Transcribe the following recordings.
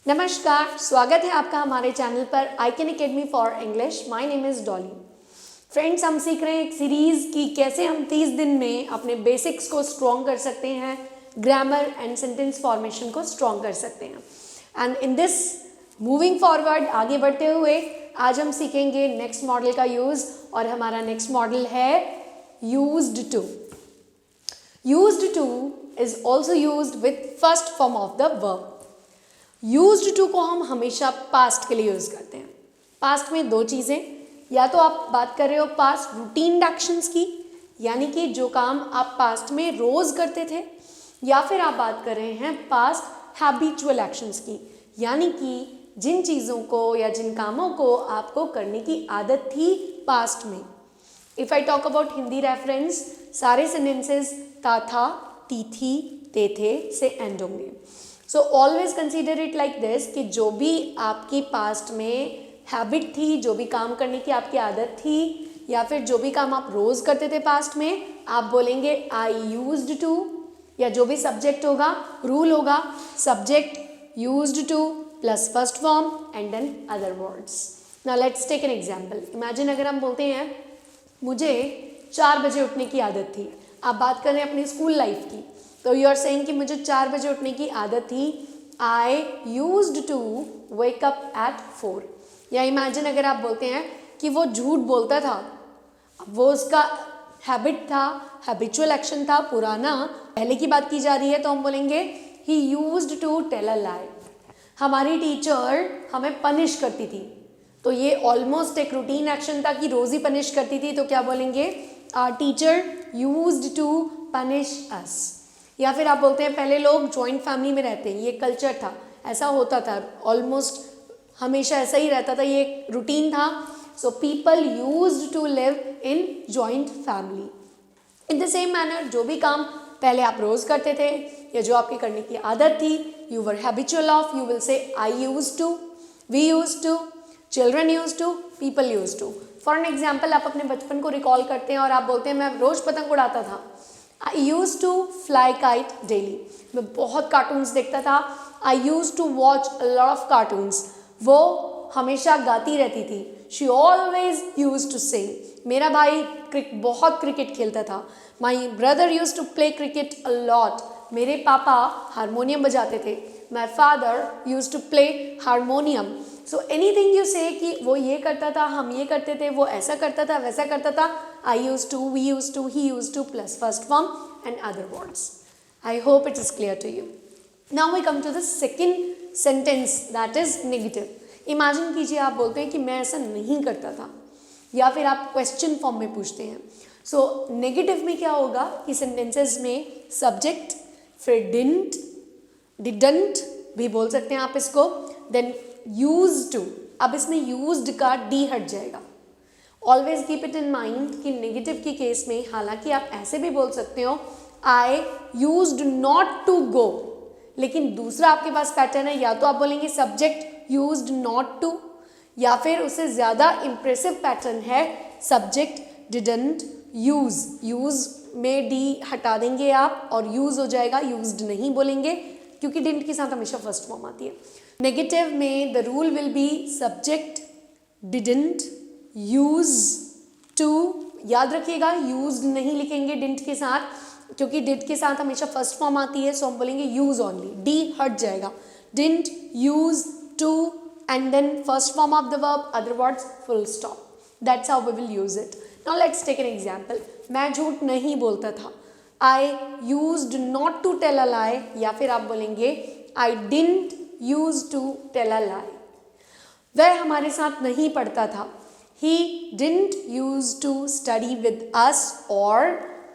नमस्कार, स्वागत है आपका हमारे चैनल पर icon academy for English. My name is Dolly. Friends, हम सीख रहे हैं एक सीरीज़ कि कैसे हम 30 दिन में अपने बेसिक्स को स्ट्रॉन्ग कर सकते हैं, ग्रामर एंड सेंटेंस फॉर्मेशन को स्ट्रॉन्ग कर सकते हैं। And in this moving forward, आगे बढ़ते हुए आज हम सीखेंगे नेक्स्ट मॉडल का यूज़, और हमारा नेक्स्ट मॉडल है used to. Used to is also used with first form of the verb. Used to को हम हमेशा पास्ट के लिए यूज़ करते हैं। पास्ट में दो चीज़ें, या तो आप बात कर रहे हो पास्ट रूटीन एक्शंस की, यानी कि जो काम आप पास्ट में रोज़ करते थे, या फिर आप बात कर रहे हैं पास्ट हैबिचुअल एक्शंस की, यानी कि जिन चीज़ों को या जिन कामों को आपको करने की आदत थी पास्ट में। If I talk about Hindi reference, सारे सेंटेंसेस था, थी, थे से एंड होंगे। So always consider it like this कि जो भी आपकी पास्ट में हैबिट थी, जो भी काम करने की आपकी आदत थी, या फिर जो भी काम आप रोज़ करते थे पास्ट में, आप बोलेंगे आई यूज्ड टू, या जो भी सब्जेक्ट होगा, रूल होगा, subject used to plus first form and then other words. Now let's take an example. Imagine अगर हम बोलते हैं मुझे 4 बजे उठने की आदत थी। आप बात कर रहे हैं अपनी स्कूल लाइफ की, तो यू आर सेइंग कि मुझे 4 बजे उठने की आदत थी। I used to wake up at 4। या इमेजिन अगर आप बोलते हैं कि वो झूठ बोलता था, वो उसका हैबिट था, हैबिचुअल एक्शन था, पुराना, पहले की बात की जा रही है, तो हम बोलेंगे he used to tell a lie. हमारी टीचर हमें पनिश करती थी, तो ये ऑलमोस्ट एक रूटीन एक्शन था कि रोज़ ही पनिश करती थी, तो क्या बोलेंगे our teacher used to punish us. या फिर आप बोलते हैं पहले लोग जॉइंट फैमिली में रहते हैं, ये कल्चर था, ऐसा होता था, ऑलमोस्ट हमेशा ऐसा ही रहता था, ये एक रूटीन था। So people used to live in joint family. In the same manner, जो भी काम पहले आप रोज़ करते थे या जो आपके करने की आदत थी, you were habitual of, you will say I used to, we used to, children used to, people used to. For an example, आप अपने बचपन को रिकॉल करते हैं और आप बोलते हैं मैं रोज़ पतंग उड़ाता था। I use to fly kite daily. मैं बहुत कार्टून्स देखता था। I use to watch a lot of cartoons. वो हमेशा गाती रहती थी। She always use to sing. मेरा भाई बहुत क्रिकेट खेलता था। My brother use to play cricket a lot. मेरे पापा हारमोनियम बजाते थे। My father use to play harmonium. So anything you say कि वो ये करता था, हम ये करते थे, वो ऐसा करता था, वैसा करता था, I used to, we used to, he used to plus first form and other words. I hope it is clear to you. Now we come to the second sentence, that is negative. Imagine कीजिए आप बोलते हैं कि मैं ऐसा नहीं करता था, या फिर आप क्वेश्चन फॉर्म में पूछते हैं। सो नेगेटिव में क्या होगा कि सेंटेंसेस में सब्जेक्ट, फिर डिडंट भी बोल सकते हैं आप इसको, देन यूज टू। अब इसमें यूज्ड का डी हट जाएगा। Always keep it in mind कि नेगेटिव के केस में हालांकि आप ऐसे भी बोल सकते हो I used not to go, लेकिन दूसरा आपके पास पैटर्न है, या तो आप बोलेंगे सब्जेक्ट यूज्ड नॉट टू, या फिर उससे ज़्यादा इंप्रेसिव पैटर्न है सब्जेक्ट डिडंट यूज। यूज में डी हटा देंगे आप और यूज हो जाएगा, यूज्ड नहीं बोलेंगे, क्योंकि डिडंट के साथ हमेशा फर्स्ट फॉर्म आती है। नेगेटिव में the rule will be subject didn't use to. याद रखिएगा यूज्ड नहीं लिखेंगे डिडंट के साथ, क्योंकि डिड के साथ हमेशा फर्स्ट फॉर्म आती है, सो हम बोलेंगे यूज ओनली, डी हट जाएगा। Didn't use to and then first form of the verb, other words full stop. That's how we will use it. Now let's take an example. मैं झूठ नहीं बोलता था। I used not to tell a lie, या फिर आप बोलेंगे I didn't use to tell a lie. वह हमारे साथ नहीं पढ़ता था। He didn't used to study with us, or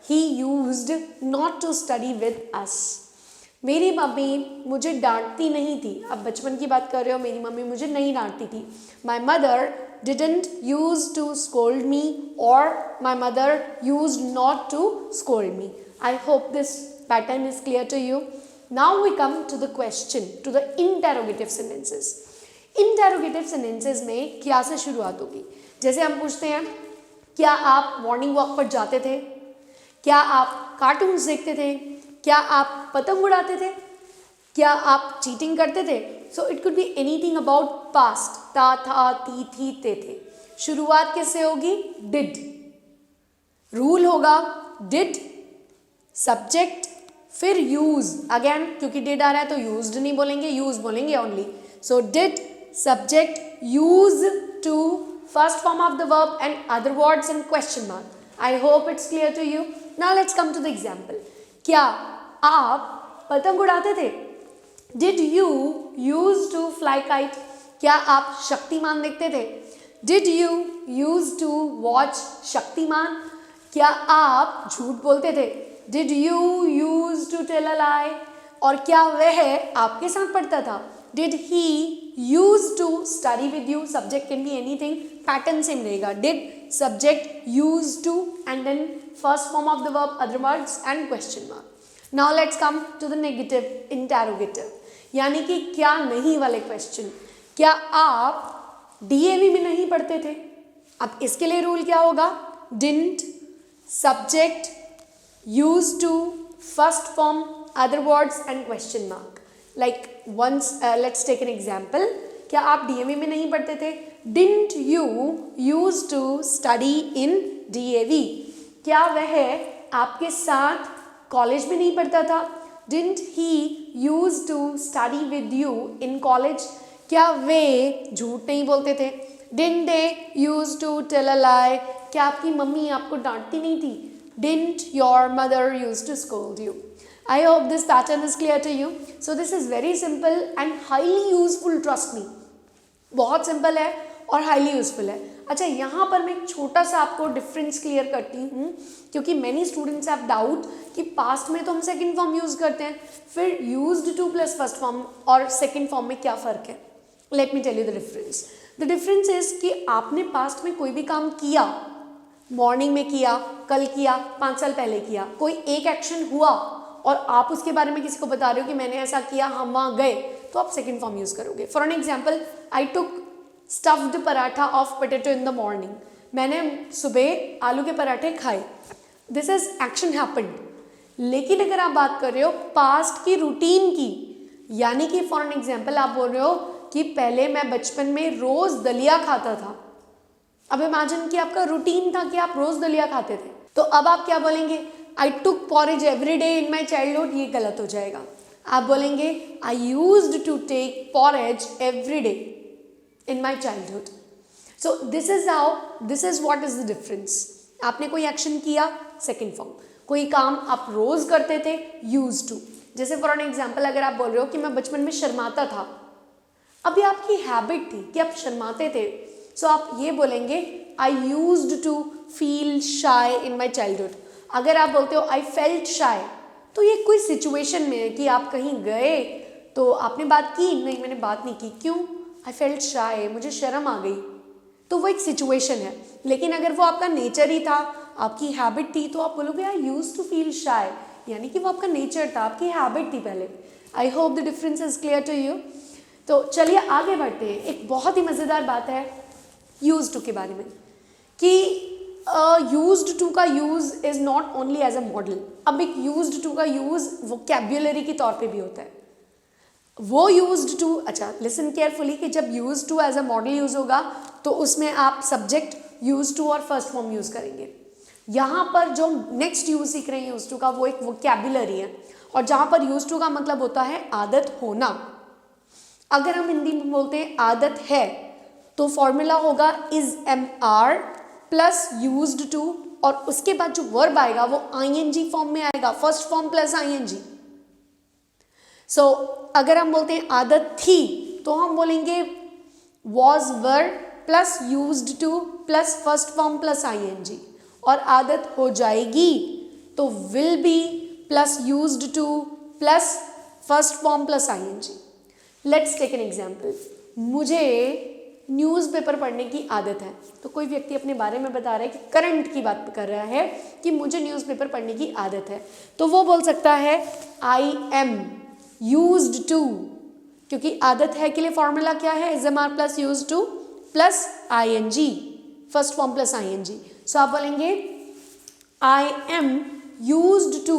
he used not to study with us. मेरी मम्मी मुझे डांटती नहीं थी। अब बचपन की बात कर रहे हो, मेरी मम्मी मुझे नहीं डांटती थी। My mother didn't used to scold me, or my mother used not to scold me. I hope this pattern is clear to you. Now we come to the question, to the interrogative sentences. Interrogative sentences में क्या से शुरुआत होगी? जैसे हम पूछते हैं क्या आप मॉर्निंग वॉक पर जाते थे, क्या आप कार्टून्स देखते थे, क्या आप पतंग उड़ाते थे, क्या आप चीटिंग करते थे? So it could be anything about past, था, थी, थे। शुरुआत किससे होगी? डिड। रूल होगा डिड, सब्जेक्ट, फिर यूज। अगेन क्योंकि डिड आ रहा है तो यूज्ड नहीं बोलेंगे, यूज बोलेंगे only. So did, subject, use to, first form of the verb and other words and question mark. I hope it's clear to you. Now let's come to the example. क्या आप पतंग उड़ाते थे? Did you use to fly kite? क्या आप शक्तिमान देखते थे? Did you use to watch Shaktimaan? क्या आप झूठ बोलते थे? Did you use to tell a lie? और क्या वह आपके साथ पढ़ता था? Did he use to study with you? Subject can be anything, pattern same रहेगा। Did, subject, use to and then first form of the verb, other words and question mark. Now let's come to the negative, interrogative, यानी कि क्या नहीं वाले question. क्या आप DAV में नहीं पढ़ते थे? अब इसके लिए रूल क्या होगा? Didn't, subject, use to, first form, other words and question mark. Like once let's take an example. क्या आप डीएवी में नहीं पढ़ते थे? Didn't you use to study in DAV? क्या वह आपके साथ कॉलेज में नहीं पढ़ता था? Didn't he used to study with you in college? क्या वे झूठ नहीं बोलते थे? Didn't they used to tell a lie? क्या आपकी मम्मी आपको डांटती नहीं थी? Didn't your mother used to scold you? I hope this pattern is clear to you. So this is very simple and highly useful, trust me. बहुत simple है और highly useful है। अच्छा, यहाँ पर मैं एक छोटा सा आपको डिफरेंस क्लियर करती हूँ, क्योंकि मैनी स्टूडेंट्स हैव डाउट कि पास्ट में तो हम सेकंड फॉर्म यूज करते हैं, फिर used to plus first form और सेकंड फॉर्म में क्या फ़र्क है। Let me tell you the difference. The difference is कि आपने पास्ट में कोई भी काम किया, मॉर्निंग में किया, कल किया, 5 साल पहले किया, कोई एक एक्शन हुआ और आप उसके बारे में किसी को बता रहे हो कि मैंने ऐसा किया, हम वहाँ गए, तो आप सेकंड फॉर्म यूज करोगे। For an example, I took stuffed paratha of potato in the morning. मैंने सुबह आलू के पराठे खाए। This is action happened. लेकिन अगर आप बात कर रहे हो पास्ट की रूटीन की, यानी कि फॉर एन एग्जाम्पल आप बोल रहे हो कि पहले मैं बचपन में रोज दलिया खाता था। अब इमेजिन कि आपका रूटीन था कि आप रोज दलिया खाते थे, तो अब आप क्या बोलेंगे? I took porridge every day in my childhood. ये गलत हो जाएगा। आप बोलेंगे I used to take porridge every day in my childhood. So this is what is the difference. आपने कोई एक्शन किया, सेकेंड फॉर्म। कोई काम आप रोज करते थे, यूज टू। जैसे फॉर एन एग्जाम्पल अगर आप बोल रहे हो कि मैं बचपन में शर्माता था, अभी आपकी हैबिट थी कि आप शर्माते थे, सो आप ये बोलेंगे I used to feel shy in my childhood. अगर आप बोलते हो आई फेल्ट शाय, तो ये कोई सिचुएशन में है कि आप कहीं गए तो आपने बात की, नहीं मैंने बात नहीं की, क्यों? आई फेल्ट शाय, मुझे शर्म आ गई, तो वो एक सिचुएशन है। लेकिन अगर वो आपका नेचर ही था, आपकी हैबिट थी, तो आप बोलोगे आई यूज टू फील शाय, यानी कि वो आपका नेचर था, आपकी हैबिट थी पहले। I hope the difference is clear to you. तो चलिए आगे बढ़ते हैं। एक बहुत ही मज़ेदार बात है यूज टू के बारे में कि यूज्ड टू का use is not only as a modal. अब एक यूज्ड टू का यूज वोकैब्युलरी के तौर पे भी होता है। वो यूज्ड टू, अच्छा लिसन केयरफुली, कि जब use to as a modal use होगा तो उसमें आप सब्जेक्ट यूज टू और फर्स्ट फॉर्म यूज करेंगे। यहाँ पर जो नेक्स्ट यूज सीख रहे हैं यूज टू का, वो एक वोकैब्युलरी है, और जहाँ पर यूज टू का मतलब होता है आदत होना। अगर हम हिंदी में बोलते हैं आदत है, तो फॉर्मूला होगा is am are plus used to, और उसके बाद जो वर्ब आएगा वो आईएनजी फॉर्म में आएगा, first form plus ING. So अगर हम बोलते हैं आदत थी, तो हम बोलेंगे was verb plus used to plus first form plus ING, और आदत हो जाएगी तो will be plus used to plus first form plus ING. Let's take an example. मुझे न्यूज़पेपर पढ़ने की आदत है, तो कोई व्यक्ति अपने बारे में बता रहा है कि करंट की बात कर रहा है कि मुझे न्यूज़पेपर पढ़ने की आदत है, तो वो बोल सकता है आई एम यूज्ड टू, क्योंकि आदत है के लिए फॉर्मूला क्या है, is am are plus used to plus I N G, first form plus I N G. So आप बोलेंगे I am used to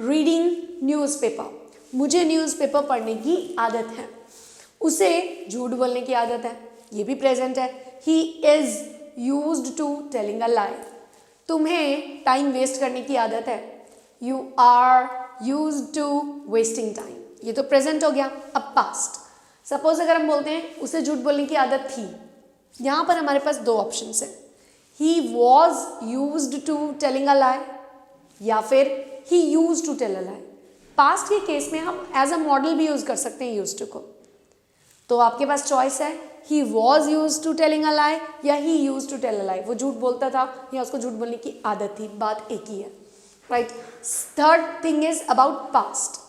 reading newspaper, मुझे न्यूज़पेपर पढ़ने की आदत है। उसे झूठ बोलने की आदत है, ये भी प्रेजेंट है। He is used to telling a lie. तुम्हें टाइम वेस्ट करने की आदत है, you are used to wasting time, ये तो प्रेजेंट हो गया। अब पास्ट, सपोज अगर हम बोलते हैं उसे झूठ बोलने की आदत थी, यहाँ पर हमारे पास दो ऑप्शन है, he was used to telling a lie या फिर he used to tell a lie. Past के केस में हम एज अ मॉडल भी यूज कर सकते हैं यूज्ड टू को, तो आपके पास चॉइस है, he was used to telling a lie या he used to tell a lie. वो झूठ बोलता था या उसको झूठ बोलने की आदत थी, बात एक ही है, right. Third thing is about past.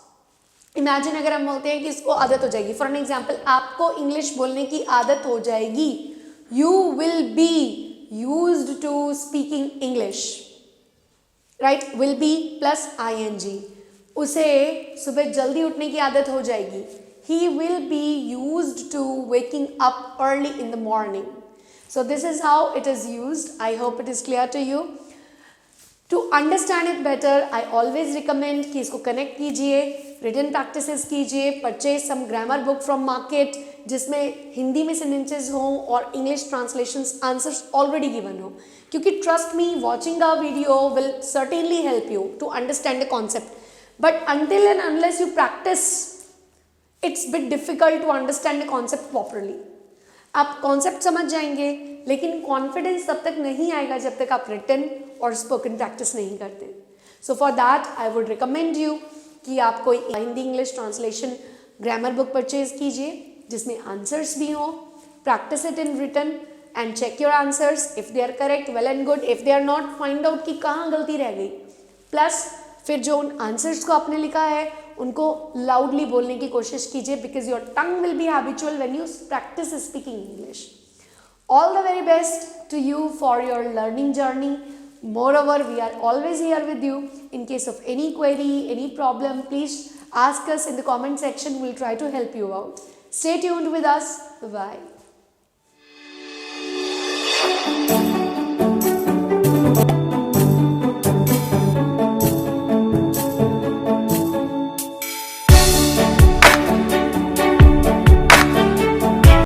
Imagine अगर हम बोलते हैं कि इसको आदत हो जाएगी, फॉर एन एग्जाम्पल आपको इंग्लिश बोलने की आदत हो जाएगी, you will be used to speaking English, right, will be plus ING। उसे सुबह जल्दी उठने की आदत हो जाएगी, he will be used to waking up early in the morning. So this is how it is used. I hope it is clear to you. To understand it better, I always recommend कि इसको connect कीजिए, written practices कीजिए, purchase some grammar book from market जिसमें हिंदी में sentences हों और English translations answers already given हो, क्योंकि trust me, watching a video will certainly help you to understand the concept. But until and unless you practice, it's bit difficult to understand the concept properly. आप concept समझ जाएंगे लेकिन confidence तब तक नहीं आएगा जब तक आप रिटन और स्पोकन प्रैक्टिस नहीं करते। So for that I would recommend you कि आप कोई Hindi English translation grammar book purchase कीजिए जिसमें आंसर्स भी हों, practice it in written and check your answers, if they are correct well and good, if they are not find out कि कहाँ गलती रह गई। प्लस फिर जो उन आंसर्स को आपने लिखा है उनको लाउडली बोलने की कोशिश कीजिए, because your tongue will be habitual when you practice speaking English. All the very best to you for your learning journey. Moreover, we are always here with you. In case of any query, any problem, please ask us in the comment section. We'll try to help you out. Stay tuned with us. Bye-bye.